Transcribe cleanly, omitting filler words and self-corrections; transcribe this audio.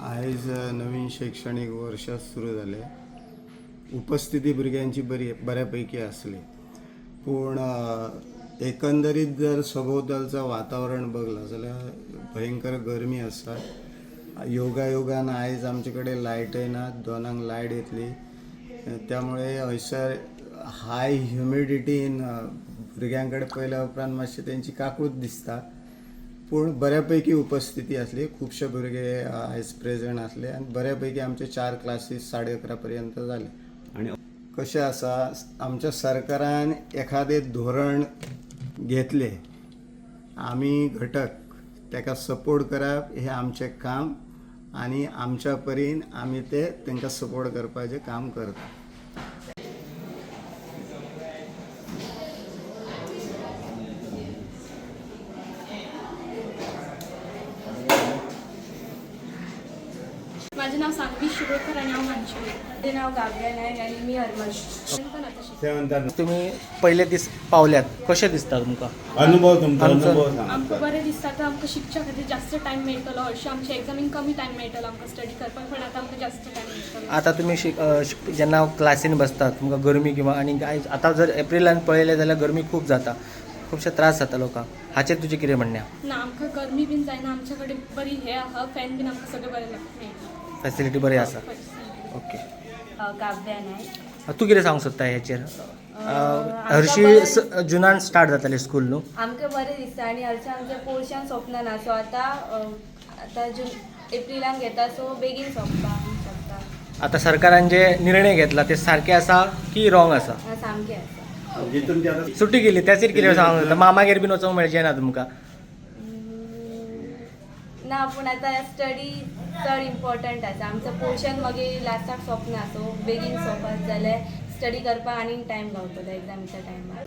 आयज नवीन शैक्षणिक वर्ष सुरू जाले. उपस्थिती भुरग्यांची बऱ्यापैकी असली, पूण एकंदरीत जर सभोवतालचं वातावरण बघलं जाल्यार भयंकर गरमी आसा. योगायोगान आयज आमचे कडेन लायटय ना, 2 लायट येतली, त्यामुळे हयसर हाय ह्युमिडिटीन भुरग्यां कडेन पयल्या उपरांत मातशी तेंची काकूट दिसता. पूण बऱ्यापैकी उपस्थिती असली. खुबशे भुरगे आयज प्रेझेंट असले आनी बऱ्यापैकी आमचे 4 क्लासीस 11:30 पर्यंत जाले. आनी कशें आसा, आमच्या सरकारान एखादें धोरण घेतले, आमी घटक ताका सपोर्ट करप हें आमचें काम आनी आमच्या परीन आमी तांकां सपोर्ट करपाचें काम करता. माझे नाव सांगवी शिरोडकर आणि हांव मानशेली. माझे नाव गाव्या नायक आणि मी हरमश. तुम्ही पहिले दीस पावल्यात, कशें दिसता तुमकां? अनुभव तुमचा आमकां बरें दिसता. तर आमकां शिकच्या खातीर जास्त टायम मेळटलो. हरशीं आमच्या एग्जामीक कमी टायम मेळटलो आमकां स्टडी करपाक, पण आतां आमकां जास्त टायम मेळटलो. आता तुम्ही जेन्ना क्लासीन बसतात तुमकां गरमी किंवा आनी आतां जर एप्रिलान पळयलें जाल्यार गरमी खूब जाता, खुबशे त्रास जाता लोकांक. हाचेर तुजें कितें म्हणणें? ना, आमकां गरमी बीन जायना. आमच्या कडेन बरी हे आहा, फॅन बीन आमकां सगळें बरें मेळटा. फॅसिलिटी बरी आसा. ओके. काव्या नायक. तूं कितें सांगूंक सोदता हेचेर? हरशीं जुनान स्टार्ट जातालें स्कूल न्हू? आमकां बरें दिसता आनी हरशीं आमचें पोर्शन सोंपना ना. सो आतां एप्रिलान घेता, सो बेगीन सोंपता शकता. आतां सरकारान जे निर्णय घेतला ते सारके आसा की रॉंग आसा? सामकें आसा. सुट्टी केली त्याचेर कितें सांगूंक सोदता? मामागेर बीन वचोंक मेळचें ना तुमकां? ना, पूण आतां स्टडी चड इम्पॉर्टंट आसा. आमचो पोर्शन मागीर लास्टाक सोंपना, सो बेगीन सोंपत जाल्यार स्टडी करपाक आनीक टायम गावतलो एग्जामीच्या टायमार.